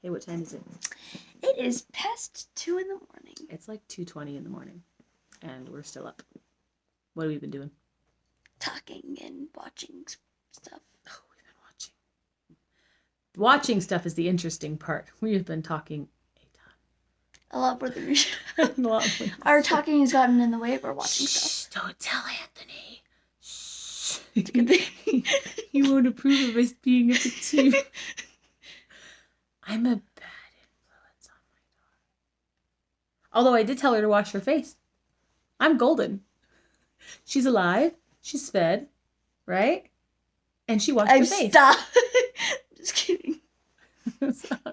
Hey, what time is it? It is past 2 in the morning. It's like 2:20 in the morning, and we're still up. What have we been doing? Talking and watching stuff. Oh, we've been watching. Watching stuff is the interesting part. We have been talking A lot more than we should. a lot. Our talking has gotten in the way of our watching Shh, stuff. don't tell Anthony. Shh. It's a good thing. He won't approve of us being up at 2. I'm a bad influence on my daughter. Although I did tell her to wash her face. I'm golden. She's alive. She's fed. Right? And she washed her face. Stop. Just kidding.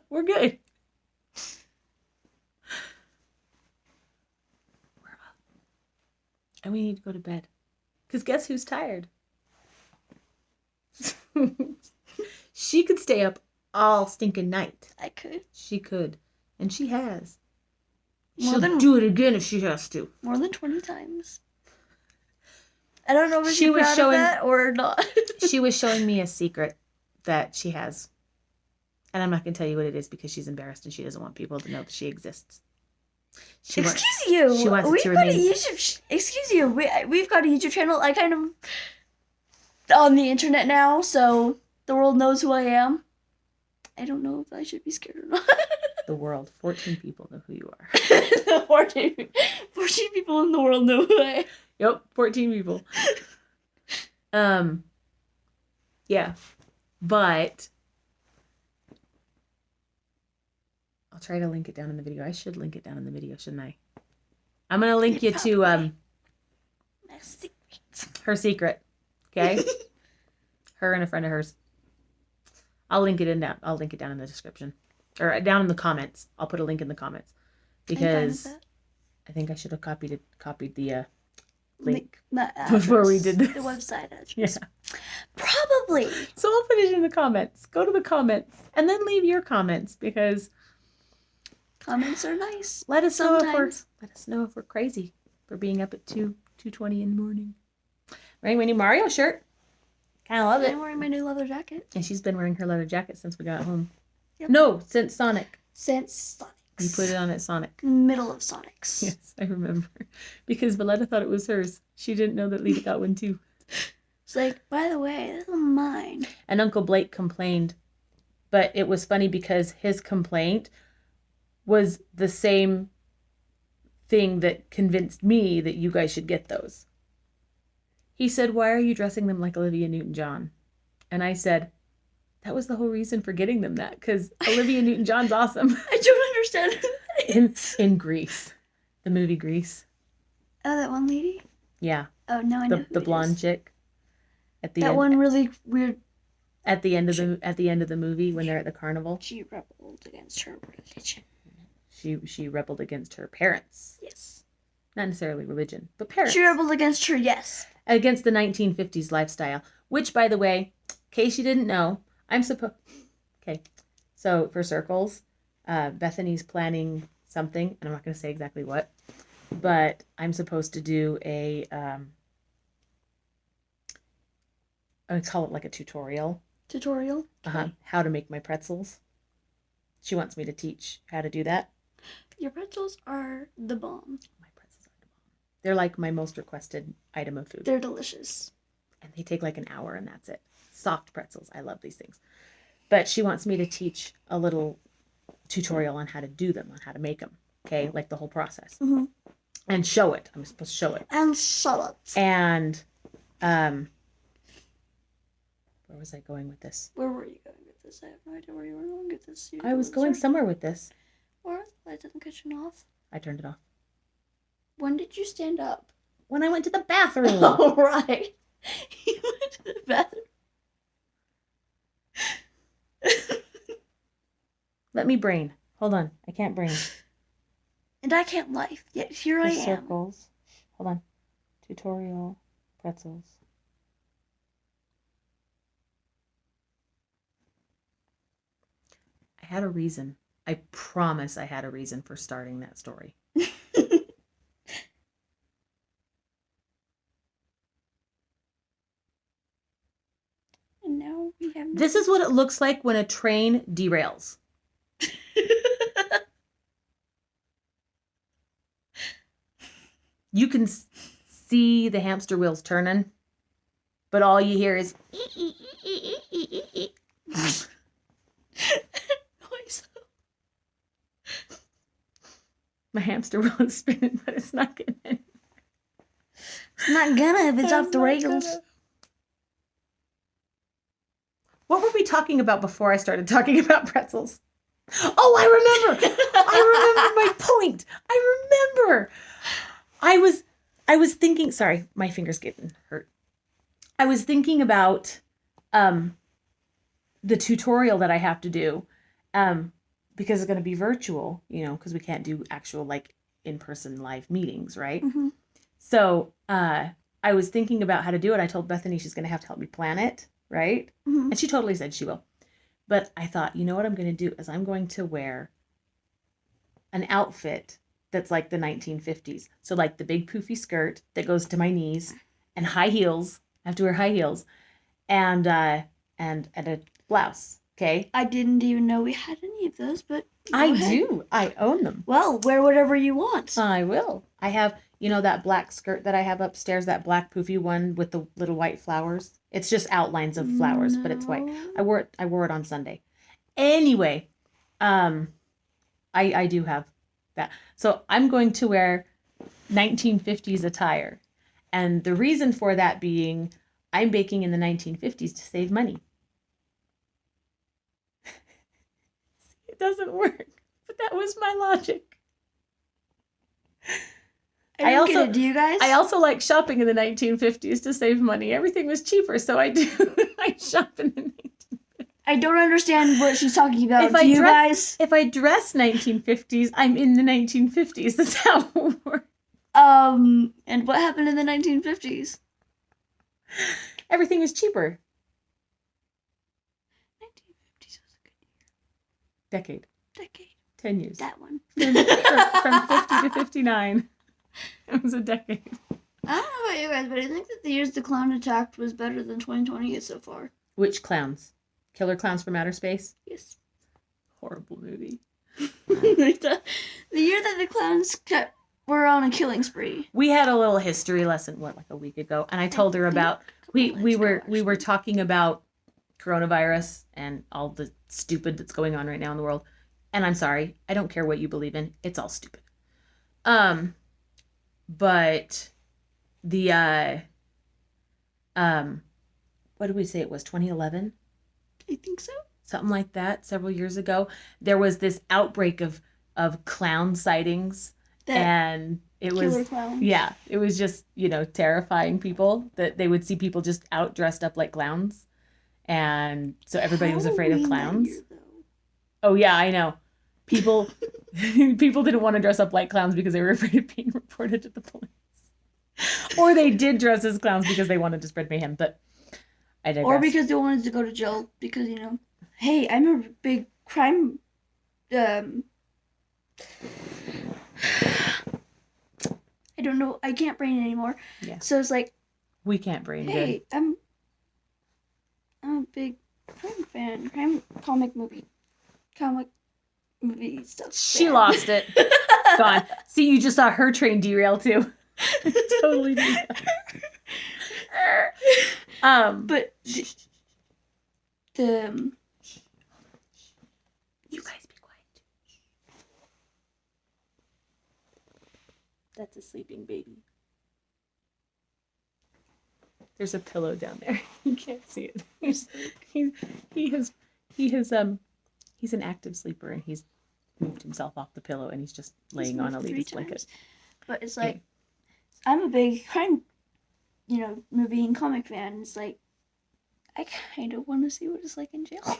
We're good. We're up. And we need to go to bed. Because guess who's tired? She could stay up all stinking night. I could. She could. And she has. More She'll than- do it again if she has to. More than 20 times. I don't know if She she's was proud showing- of that or not. She was showing me a secret that she has. And I'm not going to tell you what it is because she's embarrassed and she doesn't want people to know that she exists. Excuse you. she wants it We've to got a remain- YouTube. Excuse you. We've got a YouTube channel. I kind of on the internet now, so the world knows who I am. I don't know if I should be scared or not. The world. 14 people know who you are. 14 people in the world know who I am. Yep, 14 people. Yeah. But I'll try to link it down in the video. I should link it down in the video, shouldn't I? I'm going to link you to My secret. her secret. Okay? Her and a friend of hers. I'll link it down in the description. Or down in the comments. I'll put a link in the comments. Because I think I should have copied the link before we did this. The website address. Yeah. Probably. So I'll put it in the comments. Go to the comments and then leave your comments because Comments are nice. let us know Sometimes. if we're crazy for being up at 2:20 in the morning. Wearing my new Mario shirt. Kind of love it. I'm wearing my new leather jacket. And she's been wearing her leather jacket since we got home. Yep. No, since Sonic. Since Sonics. You put it on at Sonic. Middle of Sonics. Yes, I remember. Because Valletta thought it was hers. She didn't know that Lita got one too. It's like, by the way, this is mine. And Uncle Blake complained. But it was funny because his complaint was the same thing that convinced me that you guys should get those. He said, "Why are you dressing them like Olivia Newton-John?" And I said, that was the whole reason for getting them that, because Olivia Newton-John's awesome. I don't understand who that is. in Grease. The movie Grease. Oh, that one lady? Yeah. Oh, no, I know who The it blonde is. chick. At the That end, one really weird. at the end of the movie when they're at the carnival. She rebelled against her religion. She rebelled against her parents. Yes. Not necessarily religion, but parents. She rebelled against her, yes. Against the 1950s lifestyle, which, by the way, in case you didn't know, okay, so for Circles, Bethany's planning something, and I'm not going to say exactly what, but I'm supposed to do I call it like a tutorial. Tutorial? How to make my pretzels. She wants me to teach how to do that. Your pretzels are the bomb. My pretzels are the bomb. They're like my most requested item of food. They're delicious. And they take like an hour and that's it. Soft pretzels. I love these things. But she wants me to teach a little tutorial on how to do them, on how to make them. Okay? Like the whole process. Mm-hmm. And show it. I'm supposed to show it. And salads. And, where was I going with this? Where were you going with this? I have no idea where you were going with this. I was going somewhere with this. Or I didn't cut you off. I turned it off. When did you stand up? When I went to the bathroom. Oh, right. You went to the bathroom. Let me brain. Hold on. I can't brain. And I can't life. Yet here I am. Circles. Hold on. Tutorial. Pretzels. I had a reason. I promise I had a reason for starting that story. And now we have... This is what it looks like when a train derails. You can see the hamster wheels turning, but all you hear is my hamster wheel is spinning, but it's not getting any. It's not gonna if it's off the rails. What were we talking about before I started talking about pretzels? Oh, I remember. I remember my point. I remember. I was thinking, sorry, my finger's getting hurt. I was thinking about the tutorial that I have to do because it's going to be virtual, you know, because we can't do actual like in-person live meetings, right? Mm-hmm. So I was thinking about how to do it. I told Bethany she's going to have to help me plan it, right? Mm-hmm. And she totally said she will. But I thought, you know what I'm going to do is I'm going to wear an outfit that's like the 1950s. So like the big poofy skirt that goes to my knees and high heels. I have to wear high heels and a blouse. Okay. I didn't even know we had any of those, but I go ahead. do. I own them. Well, wear whatever you want. I will. I have, you know, that black skirt that I have upstairs, that black poofy one with the little white flowers. It's just outlines of flowers, but it's white. I wore it on Sunday. Anyway, I do have that. So I'm going to wear 1950s attire. And the reason for that being I'm baking in the 1950s to save money. It doesn't work, but that was my logic. I don't get it, do you guys? I also like shopping in the 1950s to save money. Everything was cheaper, so I do. I shop in the 1950s. I don't understand what she's talking about. If I dress 1950s, I'm in the 1950s. That's how it works. And what happened in the 1950s? Everything was cheaper. 1950s was a good Decade. 10 years. That one. From 50 to 59. It was a decade. I don't know about you guys, but I think that the years the clown attacked was better than 2020 is so far. Which clowns? Killer Clowns from Outer Space? Yes. Horrible movie. The year that the clowns were on a killing spree. We had a little history lesson, like a week ago, and I told her about we were talking about coronavirus and all the stupid that's going on right now in the world. And I'm sorry, I don't care what you believe in. It's all stupid. But the what did we say it was? 2011? I think so. Something like that. Several years ago, there was this outbreak of clown sightings, and it was clowns. Yeah, it was just, you know, terrifying people that they would see people just out dressed up like clowns, and so everybody was afraid of clowns. Oh yeah, I know. People didn't want to dress up like clowns because they were afraid of being reported to the police. Or they did dress as clowns because they wanted to spread mayhem, but I digress. Or because they wanted to go to jail because, you know, hey, I'm a big crime I don't know, I can't brain anymore. Yeah. So it's like, we can't brain hey, good. I'm a big crime fan. Comic movie stuff. She lost it. Gone. See, you just saw her train derail too. Totally derailed. But the you guys be quiet. That's a sleeping baby. There's a pillow down there. You can't see it. He's an active sleeper, and he's moved himself off the pillow, and he's just laying on Alita's blanket. But it's like, I'm a big crime, you know, movie and comic fan. It's like, I kind of want to see what it's like in jail.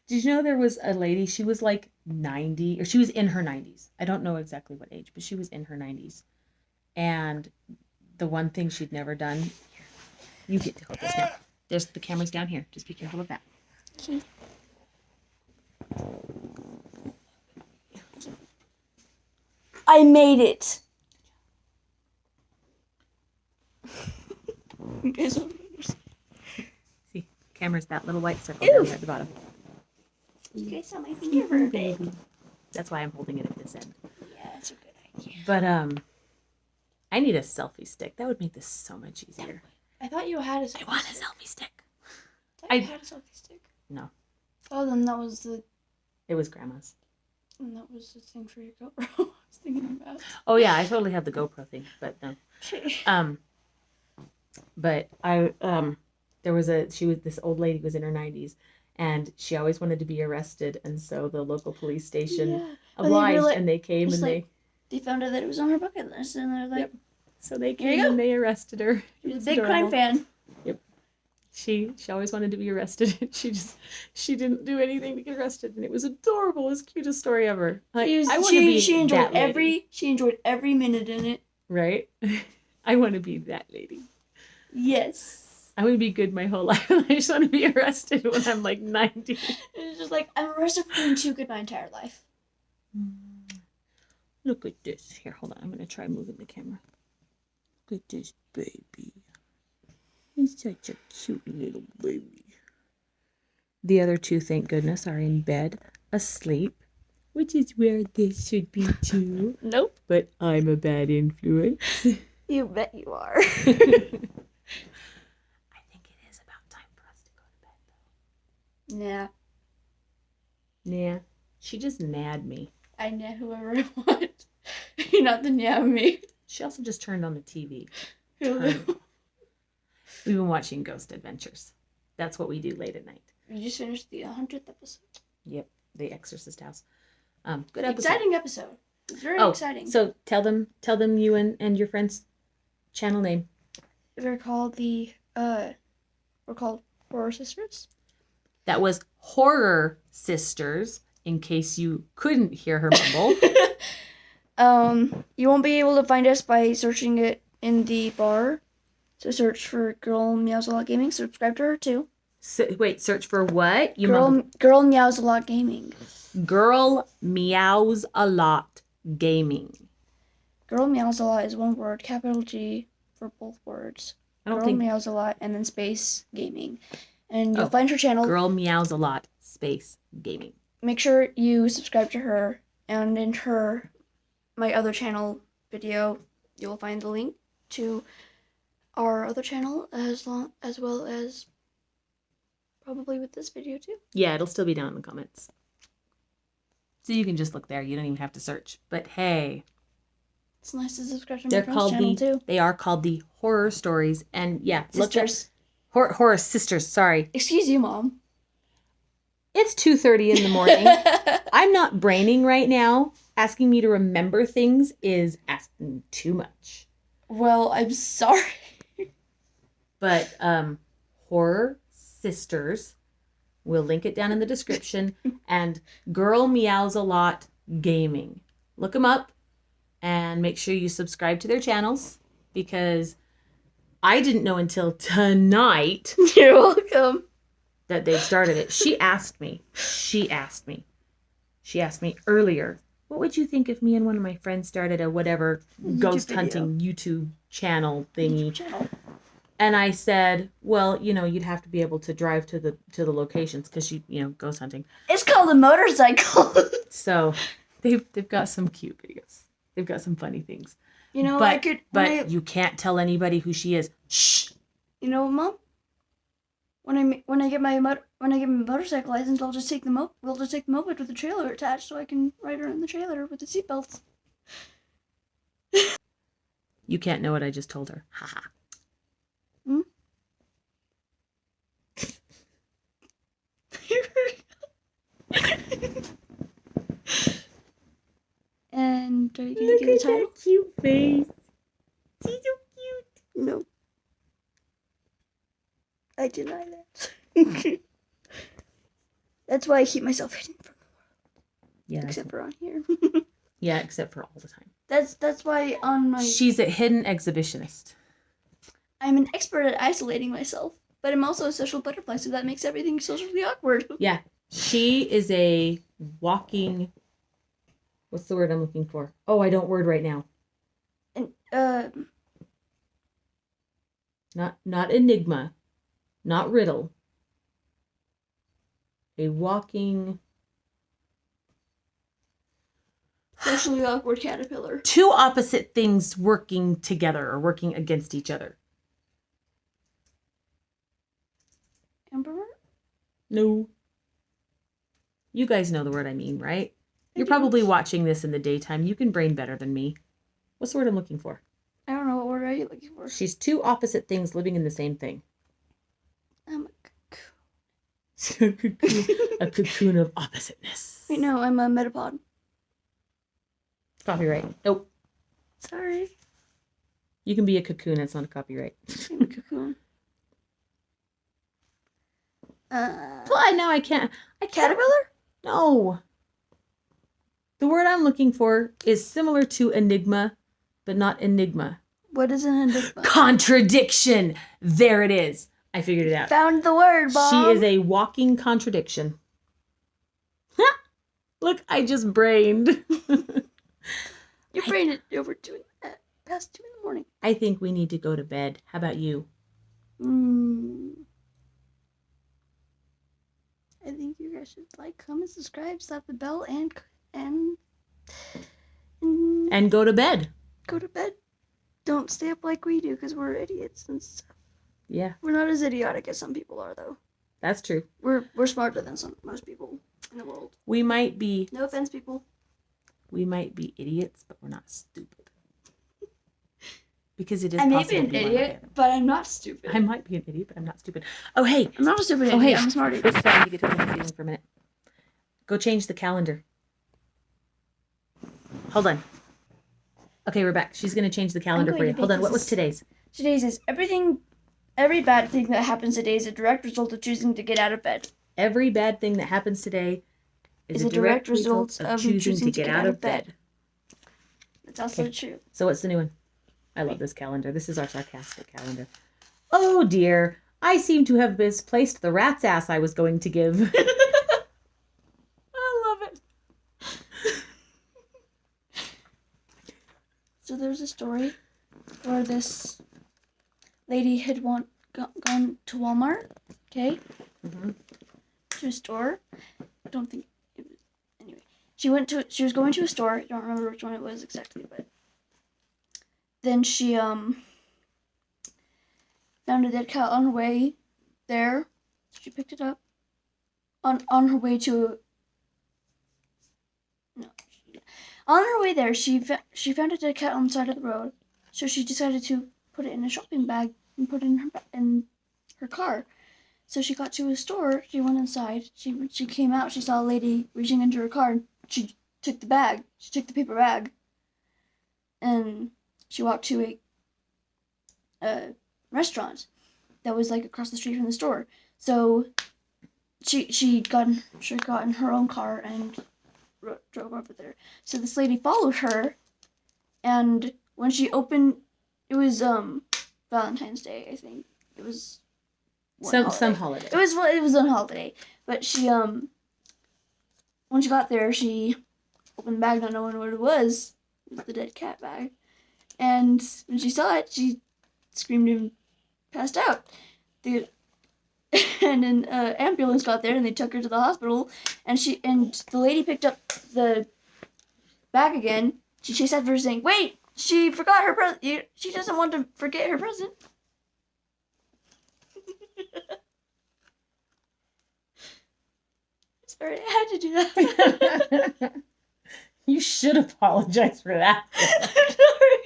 Did you know there was a lady, she was like 90, or she was in her 90s. I don't know exactly what age, but she was in her 90s. And the one thing she'd never done, you get to hold this now. There's the camera's down here. Just be careful of that. Okay. I made it. You guys don't understand. See, camera's that little white circle down here at the bottom. You guys saw my finger for a bit. Baby. That's why I'm holding it at this end. Yeah, that's a good idea. But I need a selfie stick. That would make this so much easier. I thought you had a selfie I want a stick. selfie stick. I thought you had a selfie stick. No. Oh, then that was the Grandma's. thing for your GoPro. I was thinking about. Oh yeah, I totally have the GoPro thing, but no. But this old lady was in her 90s, and she always wanted to be arrested, and so the local police station obliged, and they came and they found out that it was on her bucket list, and they're like, Yep. So they Here you came go. and they arrested her. she was a big crime fan. She always wanted to be arrested. She didn't do anything to get arrested, and it was adorable. It was the cutest story ever. Like, I want to be She enjoyed that lady, she enjoyed every minute in it. right? I want to be that lady. Yes. I want to be good my whole life. I just want to be arrested when I'm like 90. It's just like I'm arrested for being too good my entire life. Look at this. Here, hold on. I'm going to try moving the camera. Look at this baby. He's such a cute little baby. The other two, thank goodness, are in bed, asleep, which is where this should be too. Nope. But I'm a bad influence. You bet you are. I think it is about time for us to go to bed, Nah. though. Nah. She just nagged me. I know whoever I want. You're not the yeah me. She also just turned on the TV. You We've been watching Ghost Adventures. That's what we do late at night. just finished the 100th episode. Yep, The Exorcist House. Good episode. Exciting episode. It's very exciting. So tell them you and your friend's channel name. We're called Horror Sisters. That was Horror Sisters, in case you couldn't hear her mumble. You won't be able to find us by searching it in the bar. So search for Girl Meows a Lot Gaming. Subscribe to her too. Wait, search for what? You Girl Meows a Lot Gaming. Girl Meows a Lot Gaming. Girl Meows a Lot is one word, capital G for both words. I don't Girl think Meows a Lot and then space gaming. And you'll Oh, find her channel. Girl Meows a Lot Space Gaming. Make sure you subscribe to her, and in my other channel video, you'll find the link to our other channel as well as probably with this video too. Yeah, it'll still be down in the comments. So you can just look there. You don't even have to search. But hey, It's nice to subscribe to my they're friend's called channel too. They are called the Horror Stories, and yeah, Sisters. look up Horror Sisters. Sorry, Excuse you, Mom. it's 2:30 in the morning. I'm not braining right now. Asking me to remember things is asking too much. Well, I'm sorry. But Horror Sisters, we'll link it down in the description, and Girl Meows a Lot Gaming. Look them up and make sure you subscribe to their channels, because I didn't know until tonight You're welcome. that they started it. She asked me earlier, what would you think if me and one of my friends started a whatever ghost video. hunting YouTube channel thingy? Channel. And I said, well, you'd have to be able to drive to the locations, because ghost hunting. It's called a motorcycle. So they've got some cute videos. They've got some funny things. I could. You can't tell anybody who she is. Shh. You know what, Mom? When I get my motorcycle license, I'll just take the we'll just take the moped with the trailer attached, so I can ride her in the trailer with the seatbelts. You can't know what I just told her. Haha. Hmm? And are you gonna give the title? Cute face. She's so cute. No. I deny that. That's why I keep myself hidden from the world, Yeah. except for on here. Yeah, except for all the time. That's why on my She's a hidden exhibitionist. I'm an expert at isolating myself, but I'm also a social butterfly, so that makes everything socially awkward. Yeah. She is a walking. What's the word I'm looking for? Oh, I don't word right now. And Not enigma, not riddle. A walking Socially awkward caterpillar. Two opposite things working together or working against each other. Ambivert? No. You guys know the word I mean, right? You're do. probably watching this in the daytime. You can brain better than me. What's the word I'm looking for? I don't know. What word are you looking for? She's two opposite things living in the same thing. I'm A cocoon of oppositeness. Wait, no, I'm a metapod. Copyright. Nope. Sorry. You can be a cocoon. It's not a copyright. I'm a cocoon. Well, now I can't. Caterpillar? No. The word I'm looking for is similar to enigma, but not enigma. What is an enigma? Contradiction. There it is. I figured it out. Found the word, Bob. She is a walking contradiction. Look, I just brained. Your brain is over past 2 in the morning. I think we need to go to bed. How about you? I think you guys should like, comment, subscribe, slap the bell, and And go to bed. go to bed. Don't stay up like we do because we're idiots and stuff. Yeah, We're not as idiotic as some people are, though. that's true. We're smarter than most people in the world. We might be No offense, people. idiots, but we're not stupid. Because it is I may possible be an to be one or the idiot, other. but I'm not stupid. I might be an idiot, but I'm not stupid. Oh, hey. I'm not a stupid Oh, idiot. hey. I'm a smart idiot. This is starting to get to a funny feeling for a minute. Go change the calendar. Hold on. Okay, we're back. She's going to change the calendar for going you. to Hold make on. What this was today's? Today's is every bad thing that happens today is a direct result of choosing to get out of bed. Every bad thing that happens today is a direct result of choosing to get out of bed. That's also Okay. true. So what's the new one? I love this calendar. This is our sarcastic calendar. Oh dear. I seem to have misplaced the rat's ass I was going to give. I love it. So there's a story where this lady had gone to Walmart, okay, Mhm. to a store. I don't think it was. Anyway, she was going to a store. I don't remember which one it was exactly, but then she found a dead cat on her way there. She picked it up on her way to. On her way there, she found a dead cat on the side of the road, so she decided to put it in a shopping bag and put it in her car. So she got to a store. She went inside. She came out. She saw a lady reaching into her car. And she took the bag. She took the paper bag, and she walked to a restaurant that was like across the street from the store. So she got in her own car and drove over there. So this lady followed her, and when she opened, it was Valentine's Day, I think. It was Some holiday. It was on holiday, but she when she got there, she opened the bag not knowing what it was. It was the dead cat bag, and when she saw it, she screamed and passed out. And an ambulance got there and they took her to the hospital, and the lady picked up the bag again. She chased after her saying, "Wait, she forgot her present. She doesn't want to forget her present." Sorry, I had to do that. You should apologize for that. I'm sorry.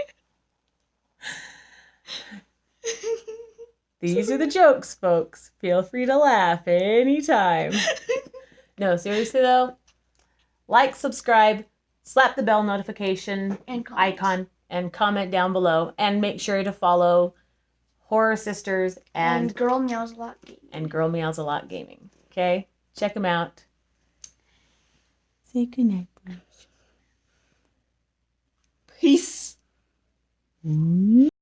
These are the jokes, folks. Feel free to laugh anytime. No, seriously though, like, subscribe, slap the bell notification And comments. icon, and comment down below. And make sure to follow Horror Sisters and Girl Meows a Lot Gaming. and Girl Meows a Lot Gaming. Okay? Check them out. Say goodnight, please. Peace.